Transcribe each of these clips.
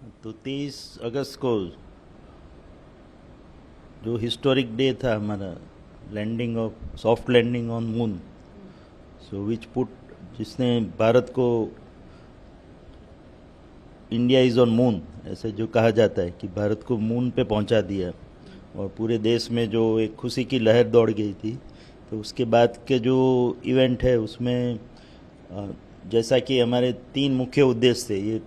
तो 23 अगस्त को जो हिस्टोरिक डे था हमारा, landing of soft landing on moon, so which put, जिसने भारत को इंडिया इज़ ऑन मून ऐसे जो कहा जाता है कि भारत को मून पे पहुंचा दिया, और पूरे देश में जो एक खुशी की लहर दौड़ गई थी। तो उसके बाद के जो इवेंट है उसमें जैसा कि हमारे 3 मुख्य उद्देश्य थे ये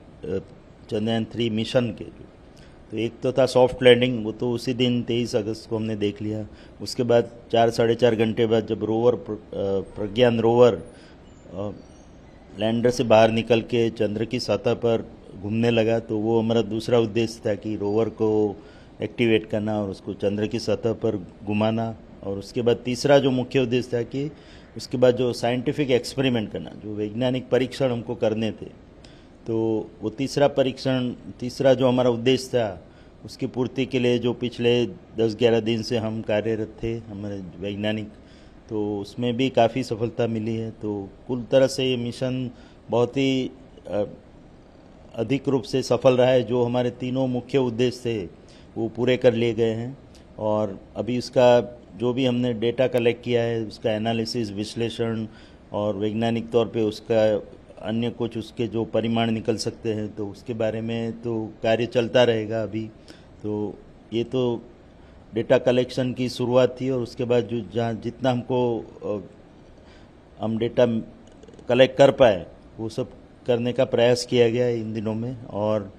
चंद्रयान 3 मिशन के, तो एक तो था सॉफ्ट लैंडिंग, वो तो उसी दिन 23 अगस्त को हमने देख लिया। उसके बाद 4 साढ़े 4 घंटे बाद जब रोवर प्रज्ञान रोवर लैंडर से बाहर निकल के चंद्र की सतह पर घूमने लगा, तो वो हमारा दूसरा उद्देश्य था कि रोवर को एक्टिवेट करना और उसको चंद्र की सतह पर घुमाना। और उसके बाद तीसरा जो मुख्य उद्देश्य था कि उसके बाद जो साइंटिफिक एक्सपेरिमेंट करना, जो वैज्ञानिक परीक्षण हमको करने थे, तो वो तीसरा जो हमारा उद्देश्य था उसकी पूर्ति के लिए जो पिछले 10-11 दिन से हम कार्यरत थे हमारे वैज्ञानिक, तो उसमें भी काफ़ी सफलता मिली है। तो कुल तरह से ये मिशन बहुत ही अधिक रूप से सफल रहा है। जो हमारे तीनों मुख्य उद्देश्य थे वो पूरे कर लिए गए हैं, और अभी उसका जो भी हमने डेटा कलेक्ट किया है उसका एनालिसिस, विश्लेषण और वैज्ञानिक तौर पे उसका अन्य कुछ उसके जो परिमाण निकल सकते हैं, तो उसके बारे में तो कार्य चलता रहेगा अभी। तो ये तो डेटा कलेक्शन की शुरुआत थी, और उसके बाद जो जहाँ जितना हमको हम डेटा कलेक्ट कर पाए वो सब करने का प्रयास किया गया है इन दिनों में। और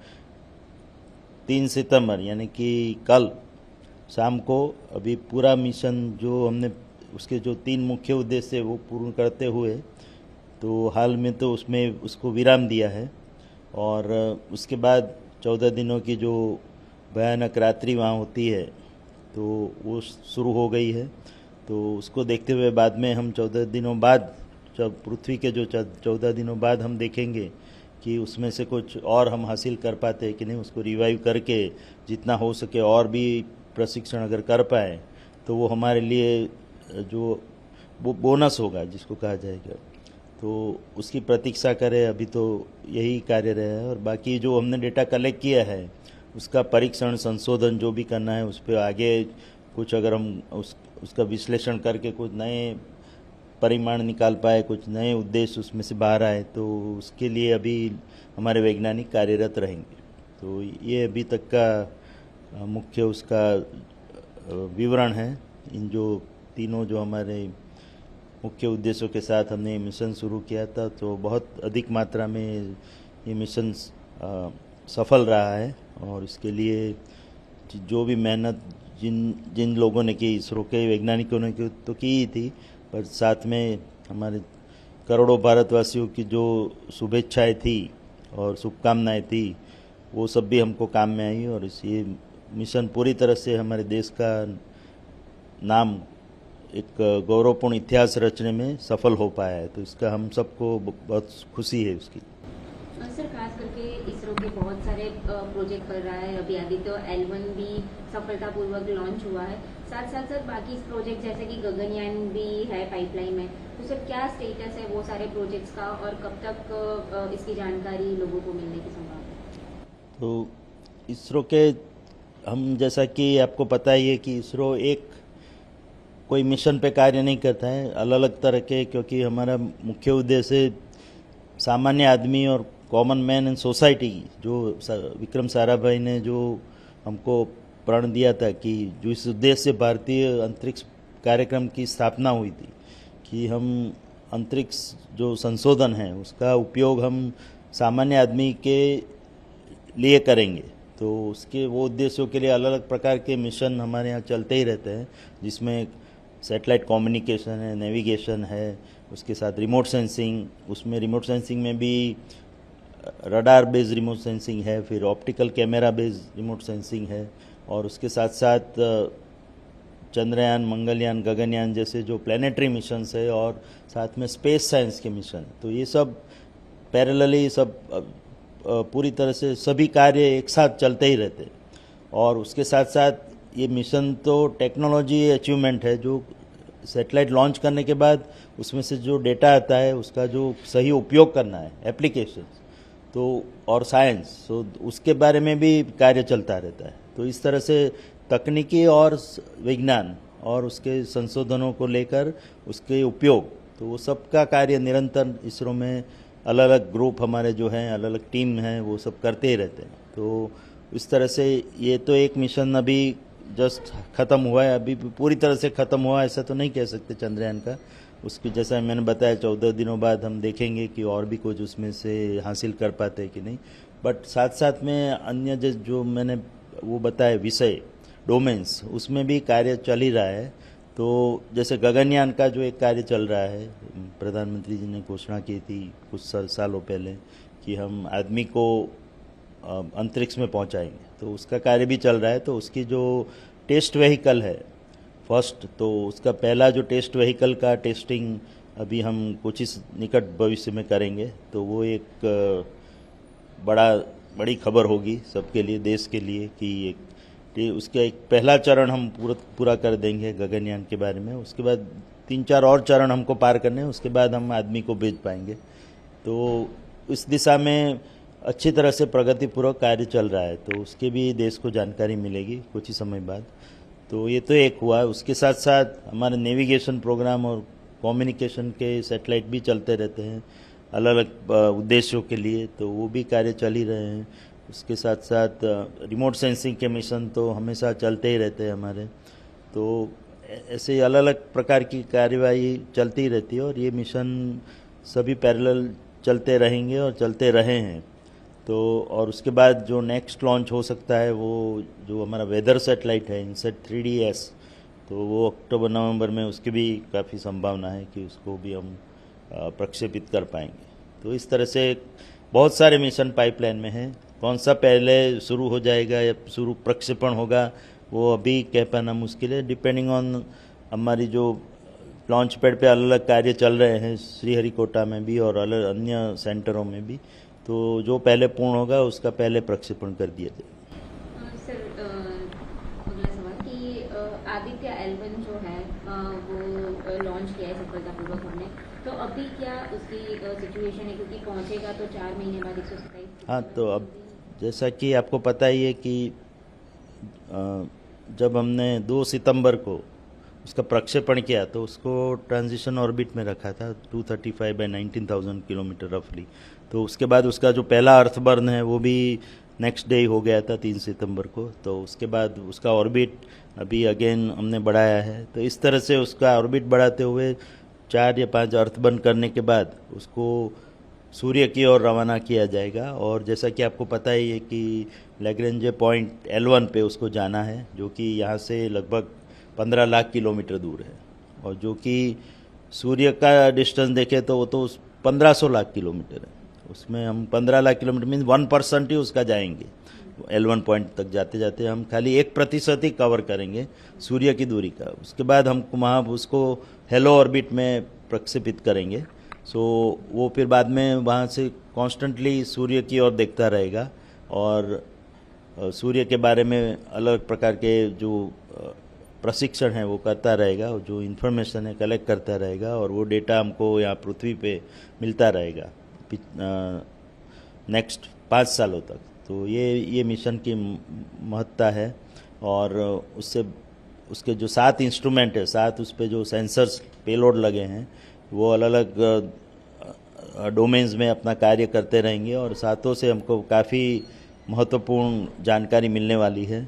3 सितंबर यानी कि कल शाम को अभी पूरा मिशन जो हमने उसके जो 3 मुख्य उद्देश्य वो पूर्ण करते हुए, तो हाल में तो उसमें उसको विराम दिया है। और उसके बाद 14 दिनों की जो भयानक रात्रि वहाँ होती है तो वो शुरू हो गई है। तो उसको देखते हुए बाद में हम 14 दिनों बाद, जब पृथ्वी के जो 14 दिनों बाद हम देखेंगे कि उसमें से कुछ और हम हासिल कर पाते हैं कि नहीं, उसको रिवाइव करके जितना हो सके और भी प्रशिक्षण अगर कर पाए तो वो हमारे लिए जो वो बोनस होगा जिसको कहा जाएगा, तो उसकी प्रतीक्षा करें। अभी तो यही कार्य रहा है, और बाकी जो हमने डेटा कलेक्ट किया है उसका परीक्षण, संशोधन जो भी करना है उस पर आगे कुछ अगर हम उसका विश्लेषण करके कुछ नए परिमाण निकाल पाए, कुछ नए उद्देश्य उसमें से बाहर आए, तो उसके लिए अभी हमारे वैज्ञानिक कार्यरत रहेंगे। तो ये अभी तक का मुख्य उसका विवरण है। इन जो तीनों जो हमारे मुख्य उद्देश्यों के साथ हमने मिशन शुरू किया था, तो बहुत अधिक मात्रा में ये मिशन सफल रहा है। और इसके लिए जो भी मेहनत जिन जिन लोगों ने की, इसरो के वैज्ञानिकों ने की तो की ही थी, पर साथ में हमारे करोड़ों भारतवासियों की जो शुभेच्छाएं थी और शुभकामनाएं थी वो सब भी हमको काम में आई, और ये मिशन पूरी तरह से हमारे देश का नाम एक गौरवपूर्ण इतिहास रचने में सफल हो पाया है। तो इसका हम सबको बहुत खुशी है उसकी। सर, खास करके इसरो के बहुत सारे प्रोजेक्ट कर रहा है। अभी आदित्य L1 भी सफलतापूर्वक लॉन्च हुआ है। साथ साथ सर बाकी प्रोजेक्ट जैसे कि गगनयान भी है पाइपलाइन में, तो सर क्या स्टेटस है वो सारे प्रोजेक्ट्स का, और कब तक इसकी जानकारी लोगों को मिलने की संभावना है? तो इसरो के, हम जैसा कि आपको पता ही है कि इसरो एक कोई मिशन पे कार्य नहीं करता है, अलग अलग तरह के, क्योंकि हमारा मुख्य उद्देश्य सामान्य आदमी और कॉमन मैन एंड सोसाइटी, जो विक्रम साराभाई ने जो हमको प्रण दिया था कि जो इस उद्देश्य से भारतीय अंतरिक्ष कार्यक्रम की स्थापना हुई थी कि हम अंतरिक्ष जो संशोधन है उसका उपयोग हम सामान्य आदमी के लिए करेंगे। तो उसके वो उद्देश्यों के लिए अलग अलग प्रकार के मिशन हमारे यहाँ चलते ही रहते हैं, जिसमें सैटेलाइट कम्युनिकेशन है, नेविगेशन है, उसके साथ रिमोट सेंसिंग, उसमें रिमोट सेंसिंग में भी रडार बेस्ड रिमोट सेंसिंग है, फिर optical camera based remote sensing है, और उसके साथ साथ चंद्रयान, मंगलयान, गगनयान जैसे जो प्लानिटरी मिशंस है, और साथ में स्पेस साइंस के मिशन। तो ये सब पैरेलली सब पूरी तरह से सभी कार्य एक साथ चलते ही रहते हैं। और उसके साथ साथ ये मिशन तो टेक्नोलॉजी अचीवमेंट है, जो सैटेलाइट लॉन्च करने के बाद उसमें से जो डेटा आता है उसका जो सही उपयोग करना है, एप्लीकेशन, तो और साइंस, तो उसके बारे में भी कार्य चलता रहता है। तो इस तरह से तकनीकी और विज्ञान और उसके संशोधनों को लेकर उसके उपयोग, तो वो सबका कार्य निरंतर इसरो में अलग अलग ग्रुप हमारे जो हैं, अलग अलग टीम हैं, वो सब करते ही रहते हैं। तो इस तरह से ये तो एक मिशन अभी जस्ट ख़त्म हुआ है, अभी पूरी तरह से ख़त्म हुआ ऐसा तो नहीं कह सकते चंद्रयान का। उसकी जैसा मैंने बताया 14 दिनों बाद हम देखेंगे कि और भी कुछ उसमें से हासिल कर पाते हैं कि नहीं। बट साथ साथ में अन्य जो मैंने वो बताया विषय डोमेन्स, उसमें भी कार्य चल ही रहा है। तो जैसे गगनयान का जो एक कार्य चल रहा है, प्रधानमंत्री जी ने घोषणा की थी कुछ सालों पहले कि हम आदमी को अंतरिक्ष में पहुंचाएंगे, तो उसका कार्य भी चल रहा है। तो उसकी जो टेस्ट व्हीकल है फर्स्ट, तो उसका पहला जो टेस्ट व्हीकल का टेस्टिंग अभी हम कुछ ही निकट भविष्य में करेंगे। तो वो एक बड़ी खबर होगी सबके लिए, देश के लिए, कि उसका एक पहला चरण हम पूरा कर देंगे गगनयान के बारे में। उसके बाद 3-4 और चरण हमको पार करने हैं, उसके बाद हम आदमी को भेज पाएंगे। तो इस दिशा में अच्छी तरह से प्रगतिपूर्वक कार्य चल रहा है, तो उसके भी देश को जानकारी मिलेगी कुछ ही समय बाद। तो ये तो एक हुआ। उसके साथ साथ हमारे नेविगेशन प्रोग्राम और कम्युनिकेशन के सैटेलाइट भी चलते रहते हैं अलग अलग उद्देश्यों के लिए, तो वो भी कार्य चल ही रहे हैं। उसके साथ साथ रिमोट सेंसिंग के मिशन तो हमेशा चलते ही रहते हैं हमारे। तो ऐसे अलग अलग प्रकार की कार्यवाही चलती रहती है और ये मिशन सभी पैरेलल चलते रहेंगे और चलते रहे हैं। तो और उसके बाद जो नेक्स्ट लॉन्च हो सकता है वो जो हमारा वेदर सैटेलाइट है इनसेट 3DS, तो वो अक्टूबर-नवंबर में उसकी भी काफ़ी संभावना है कि उसको भी हम प्रक्षेपित कर पाएंगे। तो इस तरह से बहुत सारे मिशन पाइपलाइन में हैं। कौन सा पहले शुरू हो जाएगा या शुरू प्रक्षेपण होगा वो अभी कह पाना मुश्किल है, डिपेंडिंग ऑन हमारी जो लॉन्च पैड पे अलग अलग कार्य चल रहे हैं श्रीहरिकोटा में भी और अलग अन्य सेंटरों में भी। तो जो पहले पूर्ण होगा उसका पहले प्रक्षेपण कर दिया जाएगा। सर अगला सवाल कि आदित्य L1 जो है वो लॉन्च किया है सफलतापूर्वक हमने, तो अभी क्या उसकी सिचुएशन है, क्योंकि पहुंचेगा तो 4 महीने बाद 127। हाँ, तो अब जैसा कि आपको पता ही है कि जब हमने 2 सितंबर को उसका प्रक्षेपण किया तो उसको ट्रांजिशन ऑर्बिट में रखा था 235 बाय 19,000 किलोमीटर रफली। तो उसके बाद उसका जो पहला अर्थबर्न है वो भी नेक्स्ट डे हो गया था 3 सितंबर को। तो उसके बाद उसका ऑर्बिट अभी अगेन हमने बढ़ाया है। तो इस तरह से उसका ऑर्बिट बढ़ाते हुए 4 या 5 अर्थबर्न करने के बाद उसको सूर्य की ओर रवाना किया जाएगा। और जैसा कि आपको पता ही है कि लैग्रेंजे पॉइंट L1 पे उसको जाना है, जो कि यहाँ से लगभग 15 लाख किलोमीटर दूर है, और जो कि सूर्य का डिस्टेंस देखें तो वो तो 1500 लाख किलोमीटर है। उसमें हम 15 लाख किलोमीटर मीन 1% ही उसका जाएंगे। L1 पॉइंट तक जाते जाते हम खाली 1% ही कवर करेंगे सूर्य की दूरी का। उसके बाद हम वहाँ उसको हेलो ऑर्बिट में प्रक्षेपित करेंगे। सो वो फिर बाद में वहाँ से कॉन्स्टेंटली सूर्य की ओर देखता रहेगा और सूर्य के बारे में अलग प्रकार के जो प्रशिक्षण है वो करता रहेगा, और जो इन्फॉर्मेशन है कलेक्ट करता रहेगा, और वो डेटा हमको यहाँ पृथ्वी पे मिलता रहेगा नेक्स्ट 5 सालों तक। तो ये मिशन की महत्ता है। और उसके जो 7 इंस्ट्रूमेंट है, 7 उस पर जो सेंसर्स पेलोड लगे हैं वो अलग अलग डोमेन्स में अपना कार्य करते रहेंगे, और सातों से हमको काफ़ी महत्वपूर्ण जानकारी मिलने वाली है।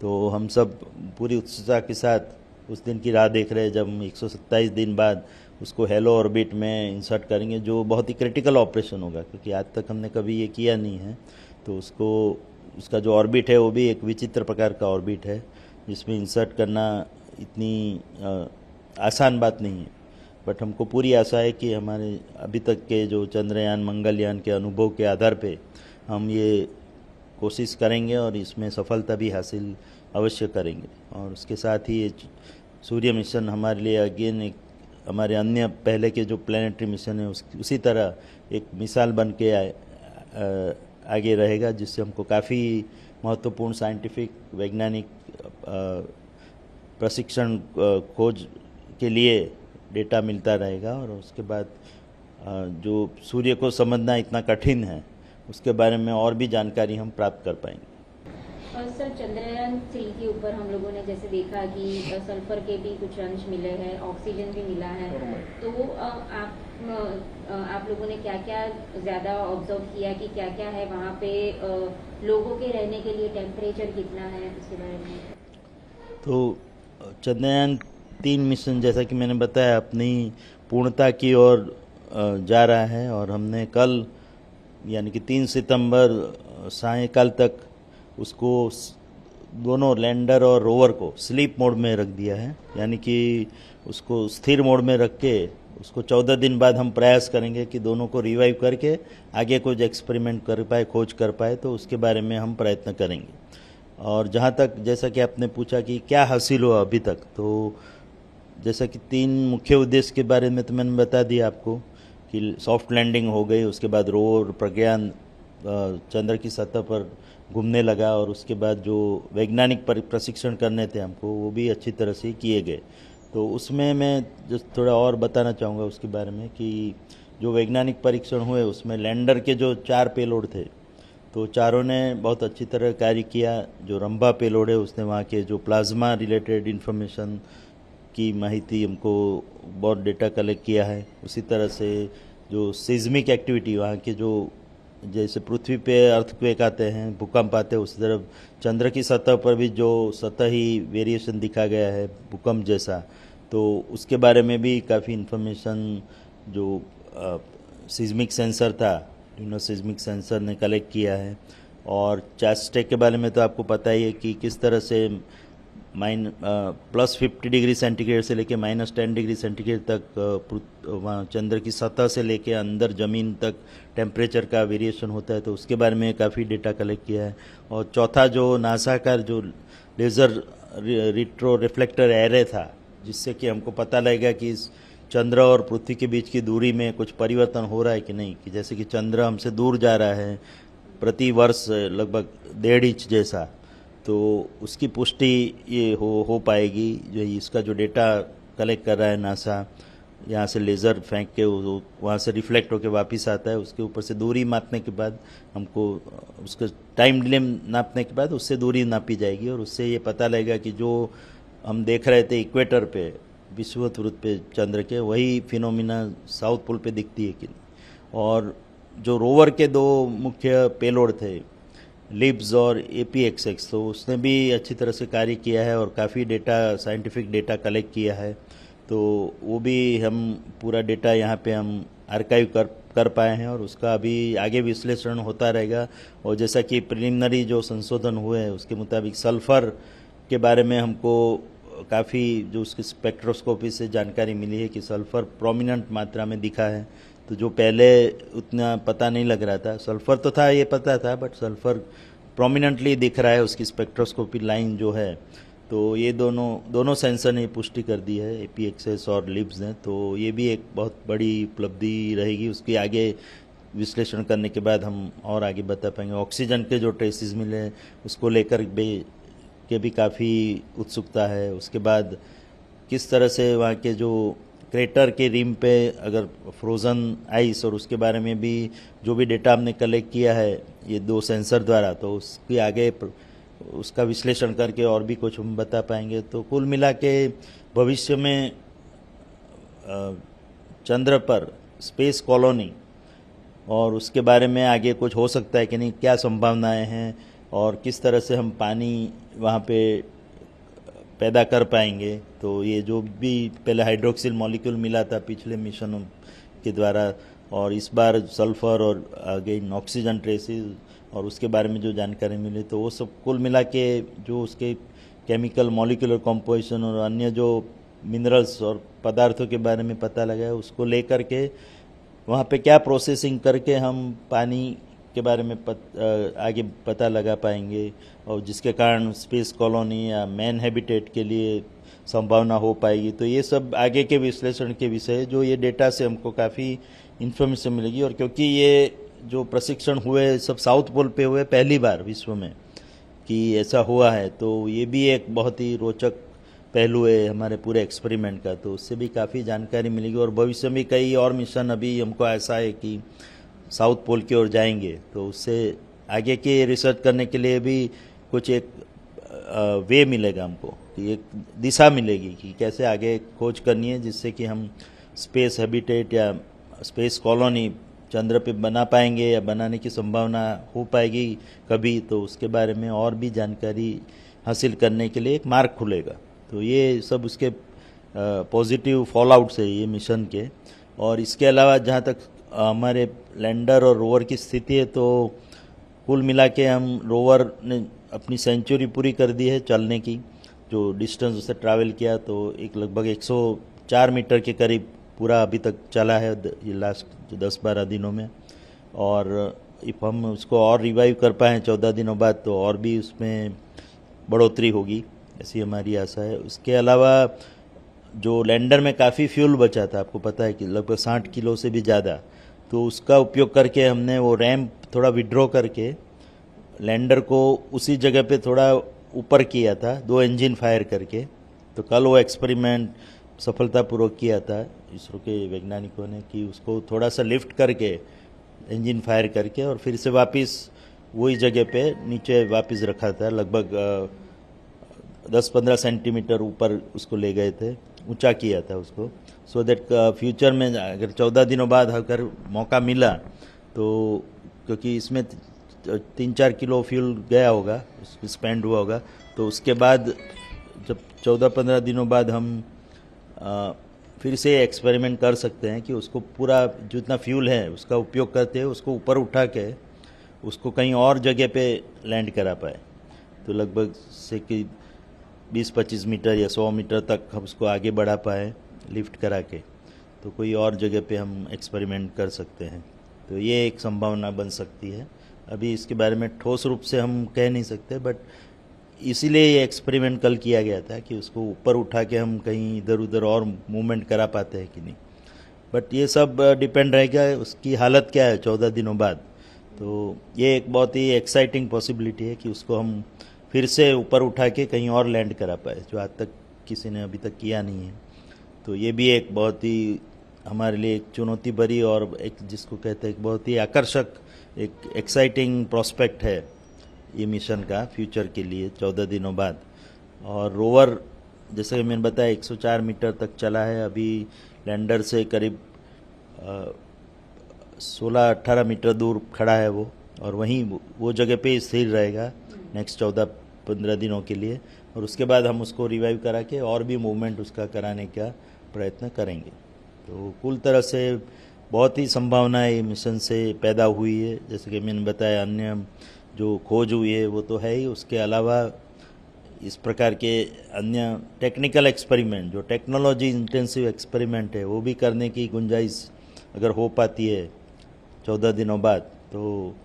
तो हम सब पूरी उत्सुकता के साथ उस दिन की राह देख रहे हैं जब हम 127 दिन बाद उसको हेलो ऑर्बिट में इंसर्ट करेंगे, जो बहुत ही क्रिटिकल ऑपरेशन होगा क्योंकि आज तक हमने कभी ये किया नहीं है। तो उसका जो ऑर्बिट है वो भी एक विचित्र प्रकार का ऑर्बिट है, जिसमें इंसर्ट करना इतनी आसान बात नहीं है। बट हमको पूरी आशा है कि हमारे अभी तक के जो चंद्रयान मंगलयान के अनुभव के आधार पे हम ये कोशिश करेंगे और इसमें सफलता भी हासिल अवश्य करेंगे। और उसके साथ ही ये सूर्य मिशन हमारे लिए अगेन एक हमारे अन्य पहले के जो प्लानिटरी मिशन है उसी तरह एक मिसाल बन के आगे रहेगा, जिससे हमको काफ़ी महत्वपूर्ण साइंटिफिक वैज्ञानिक प्रशिक्षण खोज के लिए डेटा मिलता रहेगा। और उसके बाद जो सूर्य को समझना इतना कठिन है उसके बारे में और भी जानकारी हम प्राप्त कर पाएंगे। और सर चंद्रयान-3 के ऊपर हम लोगों ने जैसे देखा कि सल्फर के भी कुछ अंश मिले हैं, ऑक्सीजन भी मिला है, तो आप लोगों ने क्या क्या ज़्यादा ऑब्जर्व किया कि क्या क्या है वहाँ पे, लोगों के रहने के लिए टेम्परेचर कितना है, उसके बारे में? तो चंद्रयान-3 मिशन जैसा कि मैंने बताया अपनी पूर्णता की ओर जा रहा है, और हमने कल यानी कि 3 सितंबर सायंकाल तक उसको दोनों लैंडर और रोवर को स्लीप मोड में रख दिया है, यानी कि उसको स्थिर मोड में रख के उसको 14 दिन बाद हम प्रयास करेंगे कि दोनों को रिवाइव करके आगे कुछ एक्सपेरिमेंट कर पाए, खोज कर पाए, तो उसके बारे में हम प्रयत्न करेंगे। और जहाँ तक जैसा कि आपने पूछा कि क्या हासिल हुआ अभी तक, तो जैसा कि 3 मुख्य उद्देश्य के बारे में तो मैंने बता दिया आपको कि सॉफ्ट लैंडिंग हो गई, उसके बाद रोवर प्रज्ञान चंद्र की सतह पर घूमने लगा, और उसके बाद जो वैज्ञानिक प्रशिक्षण करने थे हमको वो भी अच्छी तरह से किए गए। तो उसमें मैं जो थोड़ा और बताना चाहूँगा उसके बारे में कि जो वैज्ञानिक परीक्षण हुए उसमें लैंडर के जो 4 पेलोड थे, तो चारों ने बहुत अच्छी तरह कार्य किया। जो रंभा पेलोड है उसने वहाँ के जो प्लाज्मा रिलेटेड इन्फॉर्मेशन की माहिती हमको बहुत डेटा कलेक्ट किया है। उसी तरह से जो सिज्मिक एक्टिविटी वहाँ के जो जैसे पृथ्वी पे अर्थक्वेक आते हैं, भूकंप आते हैं, उसी तरह चंद्र की सतह पर भी जो सतही वेरिएशन दिखा गया है भूकंप जैसा, तो उसके बारे में भी काफ़ी इन्फॉर्मेशन जो सिज्मिक सेंसर था, सिज्मिक सेंसर ने कलेक्ट किया है। और चास्टेक के बारे में तो आपको पता ही है कि किस तरह से +50 डिग्री सेंटीग्रेड से लेके -10 डिग्री सेंटीग्रेड तक वहाँ चंद्र की सतह से लेके अंदर ज़मीन तक टेम्परेचर का वेरिएशन होता है, तो उसके बारे में काफ़ी डेटा कलेक्ट किया है। और चौथा जो नासा का जो लेज़र रिट्रो रिफ्लेक्टर एरे था, जिससे कि हमको पता लगेगा कि इस चंद्र और पृथ्वी के बीच की दूरी में कुछ परिवर्तन हो रहा है कि नहीं, कि जैसे कि चंद्र हमसे दूर जा रहा है प्रति वर्ष लगभग 1.5 इंच जैसा, तो उसकी पुष्टि ये हो पाएगी। जो इसका जो डेटा कलेक्ट कर रहा है नासा, यहाँ से लेज़र फेंक के वहाँ से रिफ्लेक्ट होकर वापस आता है, उसके ऊपर से दूरी मापने के बाद हमको उसका टाइम डिले नापने के बाद उससे दूरी नापी जाएगी, और उससे ये पता लगेगा कि जो हम देख रहे थे इक्वेटर पे, विषुवत वृत्त पे चंद्र के, वही फिनोमिना साउथ पोल पे दिखती है कि नहीं। और जो रोवर के 2 मुख्य पेलोड थे, लिब्स और APXX, तो उसने भी अच्छी तरह से कार्य किया है और काफ़ी डेटा, साइंटिफिक डेटा कलेक्ट किया है, तो वो भी हम पूरा डेटा यहाँ पे हम आर्काइव कर पाए हैं, और उसका अभी आगे विश्लेषण होता रहेगा। और जैसा कि प्रिलिमिनरी जो संशोधन हुए हैं उसके मुताबिक सल्फ़र के बारे में हमको काफ़ी जो उसकी स्पेक्ट्रोस्कोपी से जानकारी मिली है कि सल्फ़र प्रोमिनेंट मात्रा में दिखा है, तो जो पहले उतना पता नहीं लग रहा था। सल्फ़र तो था, ये पता था, बट सल्फ़र प्रोमिनेंटली दिख रहा है उसकी स्पेक्ट्रोस्कोपी लाइन जो है, तो ये दोनों सेंसर ने पुष्टि कर दी है, APXS और लिब्स ने, तो ये भी एक बहुत बड़ी उपलब्धि रहेगी। उसकी आगे विश्लेषण करने के बाद हम और आगे बता पाएंगे। ऑक्सीजन के जो ट्रेसेस मिले उसको लेकर भी काफ़ी उत्सुकता है। उसके बाद किस तरह से वहाँ के जो क्रेटर के रिम पे अगर फ्रोज़न आइस, और उसके बारे में भी जो भी डेटा हमने कलेक्ट किया है ये 2 सेंसर द्वारा, तो उसकी आगे उसका विश्लेषण करके और भी कुछ हम बता पाएंगे। तो कुल मिला के भविष्य में चंद्र पर स्पेस कॉलोनी और उसके बारे में आगे कुछ हो सकता है कि नहीं, क्या संभावनाएं हैं, और किस तरह से हम पानी वहाँ पे पैदा कर पाएंगे। तो ये जो भी पहले हाइड्रोक्सिल मॉलिक्यूल मिला था पिछले मिशनों के द्वारा, और इस बार सल्फर और अगेन ऑक्सीजन ट्रेसेस, और उसके बारे में जो जानकारी मिली, तो वो सब कुल मिला के जो उसके केमिकल मॉलिक्यूलर कंपोजिशन और अन्य जो मिनरल्स और पदार्थों के बारे में पता लगा है, उसको लेकर के वहाँ पे क्या प्रोसेसिंग करके हम पानी के बारे में आगे पता लगा पाएंगे, और जिसके कारण स्पेस कॉलोनी या मैन हैबिटेट के लिए संभावना हो पाएगी। तो ये सब आगे के विश्लेषण के विषय, जो ये डेटा से हमको काफ़ी इन्फॉर्मेशन मिलेगी। और क्योंकि ये जो प्रशिक्षण हुए सब साउथ पोल पे हुए पहली बार विश्व में कि ऐसा हुआ है, तो ये भी एक बहुत ही रोचक पहलू है हमारे पूरे एक्सपेरिमेंट का, तो उससे भी काफ़ी जानकारी मिलेगी। और भविष्य में कई और मिशन, अभी हमको ऐसा है कि साउथ पोल की ओर जाएंगे तो उससे आगे के रिसर्च करने के लिए भी कुछ एक वे मिलेगा हमको, कि एक दिशा मिलेगी कि कैसे आगे खोज करनी है जिससे कि हम स्पेस हैबिटेट या स्पेस कॉलोनी चंद्र पे बना पाएंगे या बनाने की संभावना हो पाएगी कभी, तो उसके बारे में और भी जानकारी हासिल करने के लिए एक मार्ग खुलेगा। तो ये सब उसके पॉजिटिव फॉलआउट्स है ये मिशन के। और इसके अलावा जहाँ तक हमारे लैंडर और रोवर की स्थिति है, तो कुल मिला के हम रोवर ने अपनी सेंचुरी पूरी कर दी है चलने की, जो डिस्टेंस उसे ट्रैवल किया तो एक लगभग 104 मीटर के करीब पूरा अभी तक चला है ये लास्ट 10-12 दिनों में। और इफ हम उसको और रिवाइव कर पाएँ 14 दिनों बाद तो और भी उसमें बढ़ोतरी होगी, ऐसी हमारी आशा है। उसके अलावा जो लैंडर में काफ़ी फ्यूल बचा था, आपको पता है कि लगभग 60 किलो से भी ज़्यादा, तो उसका उपयोग करके हमने वो रैम्प थोड़ा विड्रॉ करके लैंडर को उसी जगह पे थोड़ा ऊपर किया था 2 इंजन फायर करके। तो कल वो एक्सपेरिमेंट सफलतापूर्वक किया था इसरो के वैज्ञानिकों ने, कि उसको थोड़ा सा लिफ्ट करके इंजन फायर करके और फिर से वापस वही जगह पे नीचे वापस रखा था। लगभग 10-15 सेंटीमीटर ऊपर उसको ले गए थे, ऊंचा किया था उसको, सो दैट फ्यूचर में अगर 14 दिनों बाद अगर मौका मिला तो, क्योंकि इसमें 3-4 किलो फ्यूल गया होगा, स्पेंड हुआ होगा, तो उसके बाद जब 14-15 दिनों बाद हम फिर से एक्सपेरिमेंट कर सकते हैं कि उसको पूरा जितना फ्यूल है उसका उपयोग करते हैं उसको ऊपर उठा के उसको कहीं और जगह पे लैंड करा पाए। तो लगभग से कि 20-25 मीटर या 100 मीटर तक हम उसको आगे बढ़ा पाए लिफ्ट करा के, तो कोई और जगह पे हम एक्सपेरिमेंट कर सकते हैं। तो ये एक संभावना बन सकती है। अभी इसके बारे में ठोस रूप से हम कह नहीं सकते, बट इसीलिए ये एक्सपेरिमेंट कल किया गया था कि उसको ऊपर उठा के हम कहीं इधर उधर और मूवमेंट करा पाते हैं कि नहीं। बट ये सब डिपेंड रहेगा उसकी हालत क्या है 14 दिनों बाद। तो ये एक बहुत ही एक्साइटिंग पॉसिबिलिटी है कि उसको हम फिर से ऊपर उठा के कहीं और लैंड करा पाए, जो आज तक किसी ने अभी तक किया नहीं है। तो ये भी एक बहुत ही हमारे लिए एक चुनौती भरी और एक जिसको कहते हैं एक बहुत ही आकर्षक एक एक्साइटिंग प्रोस्पेक्ट है ये मिशन का फ्यूचर के लिए 14 दिनों बाद। और रोवर जैसे कि मैंने बताया 104 मीटर तक चला है, अभी लैंडर से करीब 16-18 मीटर दूर खड़ा है वो, और वहीं वो जगह पे स्थिर रहेगा नेक्स्ट 14-15 दिनों के लिए। और उसके बाद हम उसको रिवाइव करा के और भी मूवमेंट उसका कराने का प्रयत्न करेंगे। तो कुल तरह से बहुत ही संभावनाएं मिशन से पैदा हुई है। जैसे कि मैंने बताया अन्य जो खोज हुई है वो तो है ही, उसके अलावा इस प्रकार के अन्य टेक्निकल एक्सपेरिमेंट जो टेक्नोलॉजी इंटेंसिव एक्सपेरिमेंट है वो भी करने की गुंजाइश अगर हो पाती है 14 दिनों बाद, तो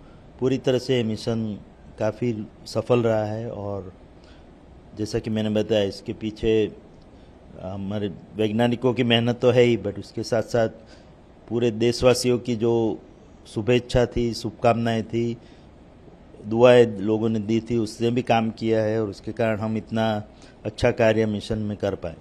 पूरी तरह से मिशन काफ़ी सफल रहा है। और जैसा कि मैंने बताया इसके पीछे हमारे वैज्ञानिकों की मेहनत तो है ही, बट उसके साथ साथ पूरे देशवासियों की जो शुभेच्छा थी, शुभकामनाएं थी, दुआएं लोगों ने दी थी, उससे भी काम किया है और उसके कारण हम इतना अच्छा कार्य मिशन में कर पाए।